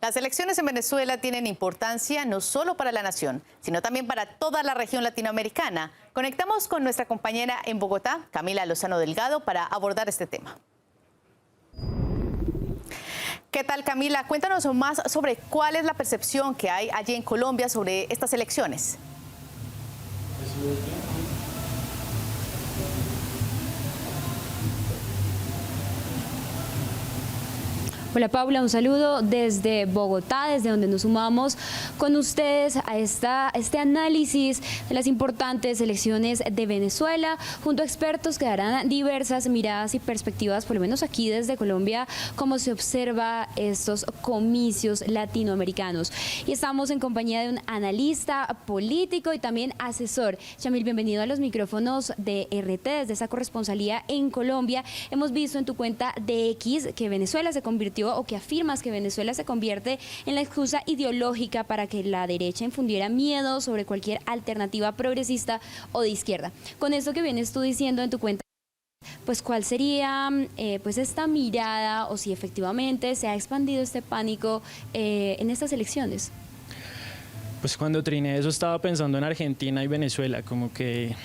Las elecciones en Venezuela tienen importancia no solo para la nación, sino también para toda la región latinoamericana. Conectamos con nuestra compañera en Bogotá, Camila Lozano Delgado, para abordar este tema. ¿Qué tal, Camila? Cuéntanos más sobre cuál es la percepción que hay allí en Colombia sobre estas elecciones. Hola Paula, un saludo desde Bogotá, desde donde nos sumamos con ustedes a este análisis de las importantes elecciones de Venezuela, junto a expertos que darán diversas miradas y perspectivas, por lo menos aquí desde Colombia, cómo se observa estos comicios latinoamericanos. Y estamos en compañía de un analista político y también asesor. Yamil, bienvenido a los micrófonos de RT, desde esa corresponsalía en Colombia. Hemos visto en tu cuenta de X que Venezuela se convirtió, o que afirmas que Venezuela se convierte en la excusa ideológica para que la derecha infundiera miedo sobre cualquier alternativa progresista o de izquierda. Con esto que vienes tú diciendo en tu cuenta, pues ¿cuál sería pues esta mirada, o si efectivamente se ha expandido este pánico en estas elecciones? Pues cuando triné eso estaba pensando en Argentina y Venezuela, como que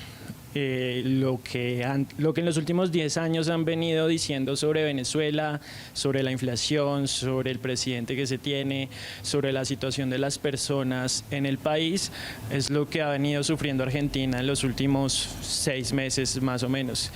lo que en los últimos 10 años han venido diciendo sobre Venezuela, sobre la inflación, sobre el presidente que se tiene, sobre la situación de las personas en el país, es lo que ha venido sufriendo Argentina en los últimos 6 meses más o menos.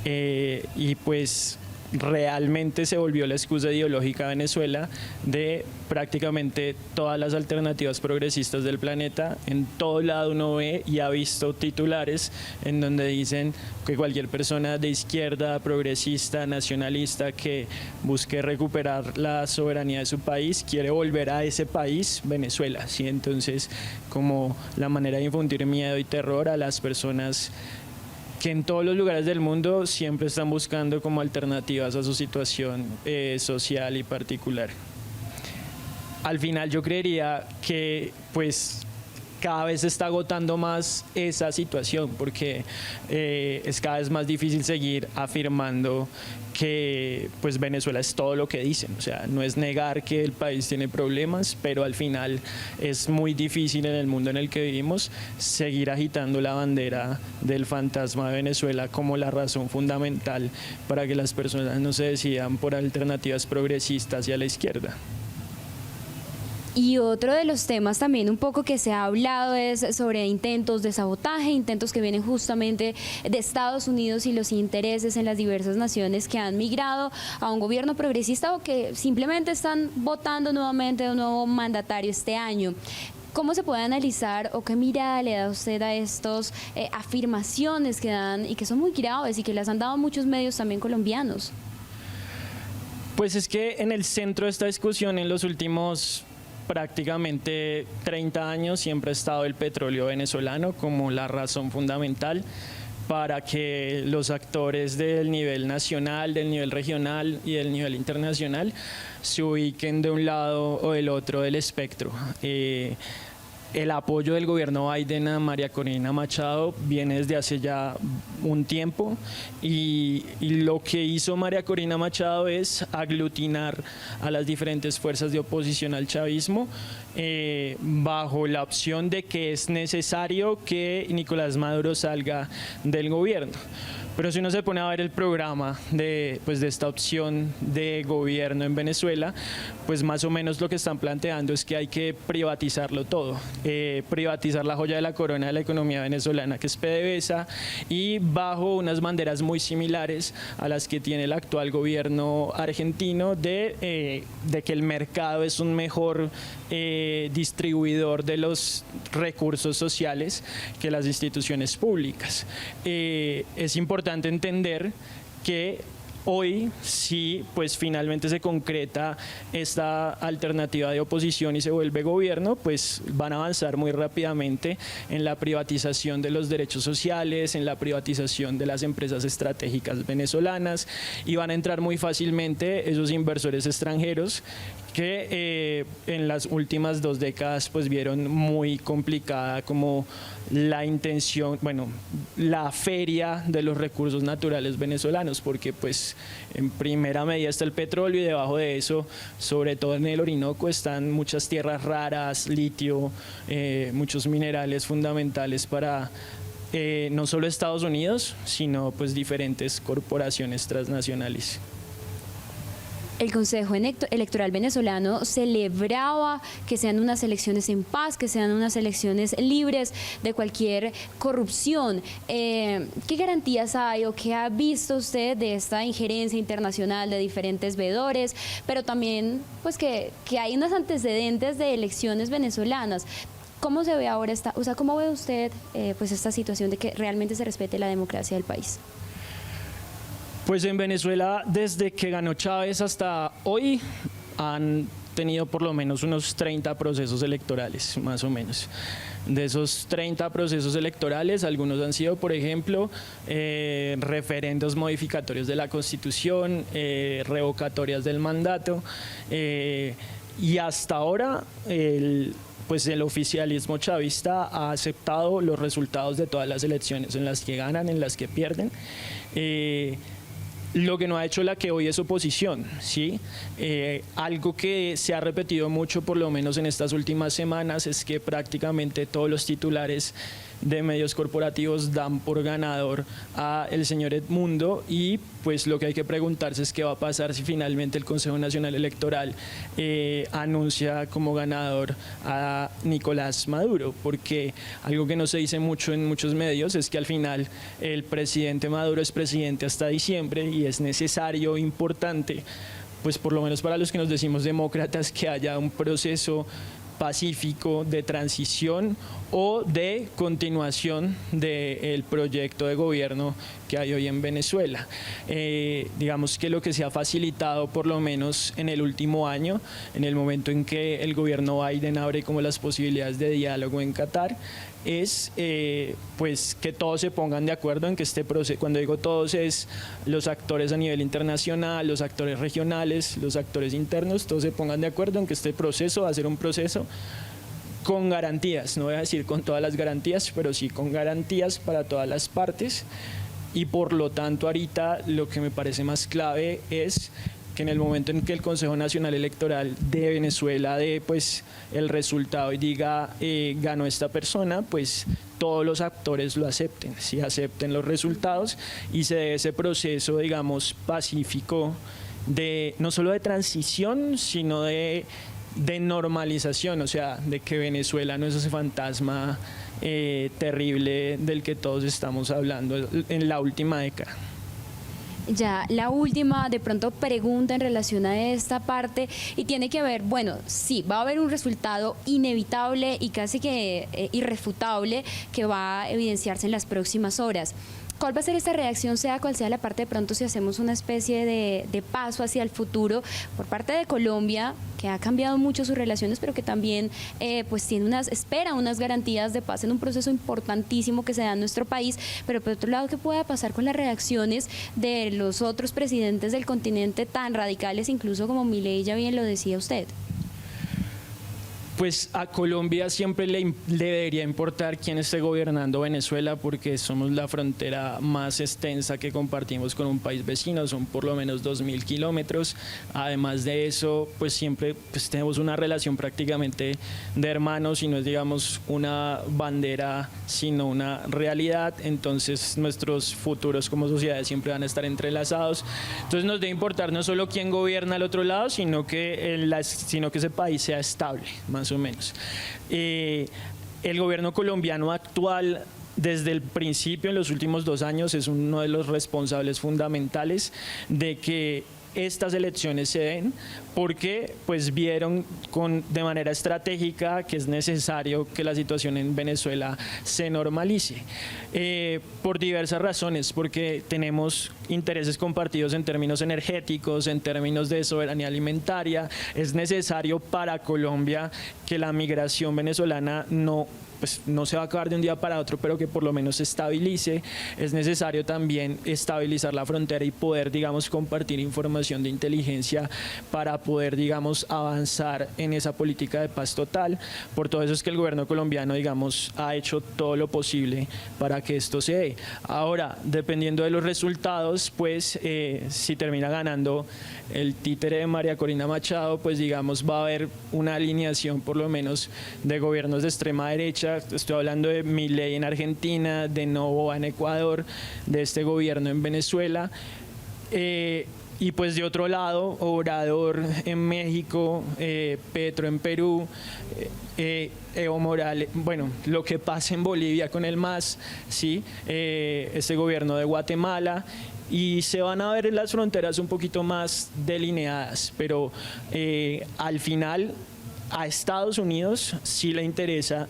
Y pues realmente se volvió la excusa ideológica de Venezuela de prácticamente todas las alternativas progresistas del planeta. En todo lado uno ve y ha visto titulares en donde dicen que cualquier persona de izquierda, progresista, nacionalista que busque recuperar la soberanía de su país quiere volver a ese país, Venezuela, ¿sí? Entonces, como la manera de infundir miedo y terror a las personas que en todos los lugares del mundo siempre están buscando como alternativas a su situación social y particular. Al final yo creería que pues cada vez se está agotando más esa situación, porque es cada vez más difícil seguir afirmando que pues Venezuela es todo lo que dicen. O sea, no es negar que el país tiene problemas, pero al final es muy difícil en el mundo en el que vivimos seguir agitando la bandera del fantasma de Venezuela como la razón fundamental para que las personas no se decidan por alternativas progresistas hacia la izquierda. Y otro de los temas también un poco que se ha hablado es sobre intentos de sabotaje, intentos que vienen justamente de Estados Unidos y los intereses en las diversas naciones que han migrado a un gobierno progresista o que simplemente están votando nuevamente a un nuevo mandatario este año. ¿Cómo se puede analizar o qué mirada le da usted a estas afirmaciones que dan y que son muy graves y que las han dado muchos medios también colombianos? Pues es que en el centro de esta discusión en los últimos prácticamente 30 años siempre ha estado el petróleo venezolano como la razón fundamental para que los actores del nivel nacional, del nivel regional y del nivel internacional se ubiquen de un lado o del otro del espectro. El apoyo del gobierno Biden a María Corina Machado viene desde hace ya un tiempo y lo que hizo María Corina Machado es aglutinar a las diferentes fuerzas de oposición al chavismo bajo la opción de que es necesario que Nicolás Maduro salga del gobierno. Pero si uno se pone a ver el programa de esta opción de gobierno en Venezuela, pues más o menos lo que están planteando es que hay que privatizarlo todo, privatizar la joya de la corona de la economía venezolana, que es PDVSA, y bajo unas banderas muy similares a las que tiene el actual gobierno argentino de que el mercado es un mejor distribuidor de los recursos sociales que las instituciones públicas. Es importante entender que hoy, si pues finalmente se concreta esta alternativa de oposición y se vuelve gobierno, pues van a avanzar muy rápidamente en la privatización de los derechos sociales, en la privatización de las empresas estratégicas venezolanas, y van a entrar muy fácilmente esos inversores extranjeros que en las últimas 2 décadas pues vieron muy complicada como la intención, bueno, la feria de los recursos naturales venezolanos, porque pues en primera medida está el petróleo y debajo de eso, sobre todo en el Orinoco, están muchas tierras raras, litio, muchos minerales fundamentales para no solo Estados Unidos, sino pues diferentes corporaciones transnacionales. El Consejo Electoral venezolano celebraba que sean unas elecciones en paz, que sean unas elecciones libres de cualquier corrupción. ¿Qué garantías hay o qué ha visto usted de esta injerencia internacional de diferentes veedores, pero también pues que hay unos antecedentes de elecciones venezolanas? ¿Cómo se ve ahora cómo ve usted pues esta situación de que realmente se respete la democracia del país? Pues en Venezuela, desde que ganó Chávez hasta hoy, han tenido por lo menos unos 30 procesos electorales, más o menos. De esos 30 procesos electorales, algunos han sido, por ejemplo, referendos modificatorios de la Constitución, revocatorias del mandato, y hasta ahora pues el oficialismo chavista ha aceptado los resultados de todas las elecciones, en las que ganan, en las que pierden. Lo que no ha hecho la que hoy es oposición, ¿sí? Algo que se ha repetido mucho, por lo menos en estas últimas semanas, es que prácticamente todos los titulares de medios corporativos dan por ganador a el señor Edmundo, y pues lo que hay que preguntarse es qué va a pasar si finalmente el Consejo Nacional Electoral anuncia como ganador a Nicolás Maduro, porque algo que no se dice mucho en muchos medios es que al final el presidente Maduro es presidente hasta diciembre, y es necesario, importante, pues por lo menos para los que nos decimos demócratas, que haya un proceso pacífico de transición o de continuación del proyecto de gobierno que hay hoy en Venezuela. Digamos que lo que se ha facilitado, por lo menos en el último año, en el momento en que el gobierno Biden abre como las posibilidades de diálogo en Qatar, es pues que todos se pongan de acuerdo en que este proceso, cuando digo todos, es los actores a nivel internacional, los actores regionales, los actores internos, todos se pongan de acuerdo en que este proceso va a ser un proceso con garantías, no voy a decir con todas las garantías, pero sí con garantías para todas las partes. Y por lo tanto ahorita lo que me parece más clave es que en el momento en que el Consejo Nacional Electoral de Venezuela dé pues el resultado y diga ganó esta persona, pues todos los actores lo acepten, sí, acepten los resultados y se dé ese proceso, digamos, pacífico de no solo de transición, sino de normalización, o sea, de que Venezuela no es ese fantasma terrible del que todos estamos hablando en la última década. Ya la última de pronto pregunta en relación a esta parte, y tiene que ver, bueno, sí, va a haber un resultado inevitable y casi que irrefutable que va a evidenciarse en las próximas horas. ¿Cuál va a ser esta reacción, sea cual sea la parte de pronto, si hacemos una especie de paso hacia el futuro por parte de Colombia, que ha cambiado mucho sus relaciones, pero que también pues espera unas garantías de paz en un proceso importantísimo que se da en nuestro país, pero por otro lado, ¿qué pueda pasar con las reacciones de los otros presidentes del continente tan radicales, incluso como Milei, ya bien lo decía usted? Pues a Colombia siempre le debería importar quién esté gobernando Venezuela, porque somos la frontera más extensa que compartimos con un país vecino, son por lo menos 2.000 kilómetros. Además de eso, pues siempre pues tenemos una relación prácticamente de hermanos, y no es, digamos, una bandera, sino una realidad. Entonces nuestros futuros como sociedades siempre van a estar entrelazados. Entonces nos debe importar no solo quién gobierna al otro lado, sino que ese país sea estable, más o menos. El gobierno colombiano actual, desde el principio, en los últimos 2 años, es uno de los responsables fundamentales de que estas elecciones se den, porque pues vieron de manera estratégica que es necesario que la situación en Venezuela se normalice, por diversas razones, porque tenemos intereses compartidos en términos energéticos, en términos de soberanía alimentaria. Es necesario para Colombia que la migración venezolana no se va a acabar de un día para otro, pero que por lo menos se estabilice. Es necesario también estabilizar la frontera y poder, digamos, compartir información de inteligencia para poder, digamos, avanzar en esa política de paz total. Por todo eso es que el gobierno colombiano, digamos, ha hecho todo lo posible para que esto se dé. Ahora, dependiendo de los resultados, pues si termina ganando el títere de María Corina Machado, pues digamos va a haber una alineación por lo menos de gobiernos de extrema derecha. Estoy hablando de Milei en Argentina, de Noboa en Ecuador, de este gobierno en Venezuela. Y pues de otro lado, Obrador en México, Petro en Perú, Evo Morales, bueno, lo que pasa en Bolivia con el MAS, ¿sí? Este gobierno de Guatemala, y se van a ver las fronteras un poquito más delineadas, pero al final a Estados Unidos sí le interesa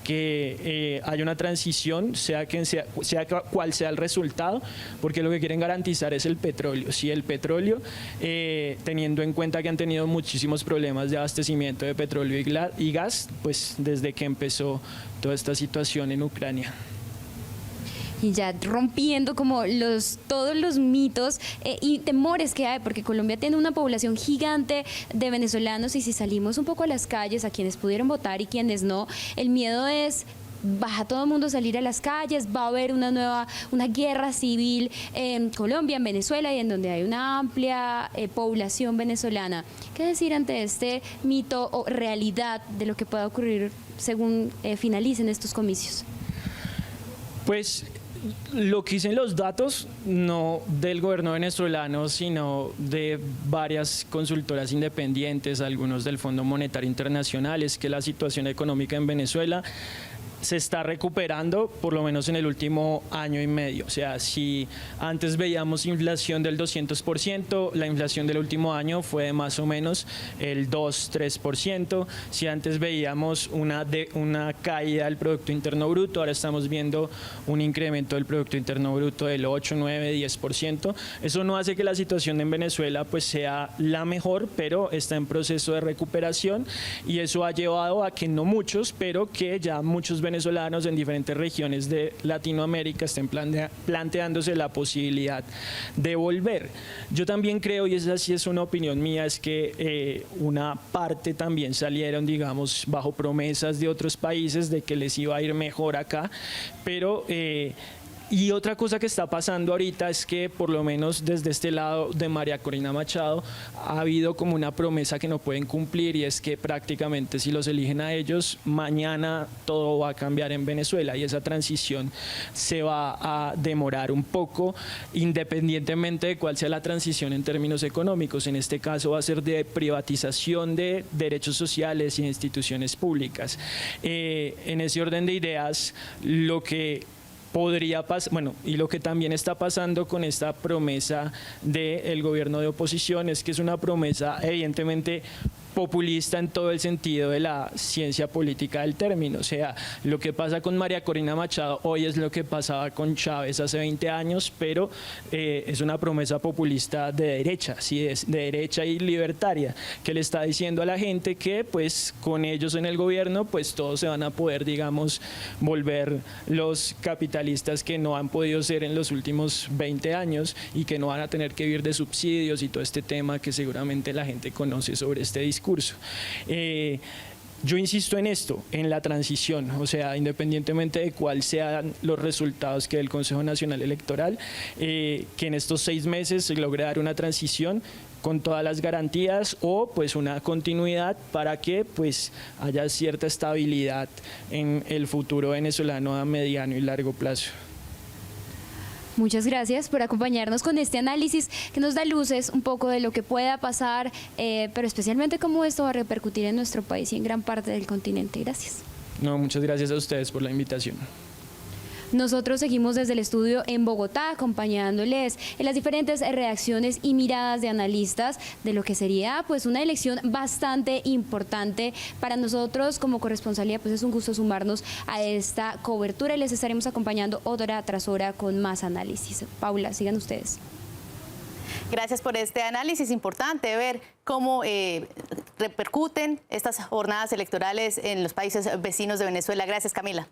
que haya una transición, sea cual sea el resultado, porque lo que quieren garantizar es el petróleo. Si el petróleo, teniendo en cuenta que han tenido muchísimos problemas de abastecimiento de petróleo y gas, pues desde que empezó toda esta situación en Ucrania. Y ya rompiendo como todos los mitos y temores que hay, porque Colombia tiene una población gigante de venezolanos, y si salimos un poco a las calles, a quienes pudieron votar y quienes no, el miedo es: ¿va todo el mundo a salir a las calles? ¿Va a haber una guerra civil en Colombia, en Venezuela, y en donde hay una amplia población venezolana? ¿Qué decir ante este mito o realidad de lo que pueda ocurrir según finalicen estos comicios? Pues lo que dicen los datos, no del gobierno venezolano, sino de varias consultoras independientes, algunos del Fondo Monetario Internacional, es que la situación económica en Venezuela se está recuperando, por lo menos en el último año y medio. O sea, si antes veíamos inflación del 200%, la inflación del último año fue de más o menos el 2-3%. Si antes veíamos una caída del Producto Interno Bruto, ahora estamos viendo un incremento del Producto Interno Bruto del 8, 9, 10%. Eso no hace que la situación en Venezuela pues sea la mejor, pero está en proceso de recuperación, y eso ha llevado a que no muchos, pero que ya muchos venezolanos en diferentes regiones de Latinoamérica estén planteándose la posibilidad de volver. Yo también creo, y esa sí es una opinión mía, es que una parte también salieron, digamos, bajo promesas de otros países de que les iba a ir mejor acá, pero y otra cosa que está pasando ahorita es que por lo menos desde este lado de María Corina Machado ha habido como una promesa que no pueden cumplir, y es que prácticamente si los eligen a ellos, mañana todo va a cambiar en Venezuela, y esa transición se va a demorar un poco, independientemente de cuál sea la transición en términos económicos. En este caso va a ser de privatización de derechos sociales y instituciones públicas. En ese orden de ideas, lo que podría pasar, bueno, y lo que también está pasando con esta promesa del gobierno de oposición es que es una promesa evidentemente populista en todo el sentido de la ciencia política del término. O sea, lo que pasa con María Corina Machado hoy es lo que pasaba con Chávez hace 20 años, pero es una promesa populista de derecha, ¿sí? Es de derecha y libertaria, que le está diciendo a la gente que pues con ellos en el gobierno pues todos se van a poder, digamos, volver los capitalistas que no han podido ser en los últimos 20 años y que no van a tener que vivir de subsidios y todo este tema que seguramente la gente conoce sobre este discurso. Yo insisto en esto, en la transición, o sea, independientemente de cuáles sean los resultados que dé el Consejo Nacional Electoral, que en estos 6 meses se logre dar una transición con todas las garantías, o pues una continuidad para que pues haya cierta estabilidad en el futuro venezolano a mediano y largo plazo. Muchas gracias por acompañarnos con este análisis que nos da luces un poco de lo que pueda pasar, pero especialmente cómo esto va a repercutir en nuestro país y en gran parte del continente. Gracias. No, muchas gracias a ustedes por la invitación. Nosotros seguimos desde el estudio en Bogotá, acompañándoles en las diferentes reacciones y miradas de analistas de lo que sería pues una elección bastante importante para nosotros como corresponsalía. Pues es un gusto sumarnos a esta cobertura y les estaremos acompañando hora tras hora con más análisis. Paula, sigan ustedes. Gracias por este análisis. Importante ver cómo repercuten estas jornadas electorales en los países vecinos de Venezuela. Gracias, Camila.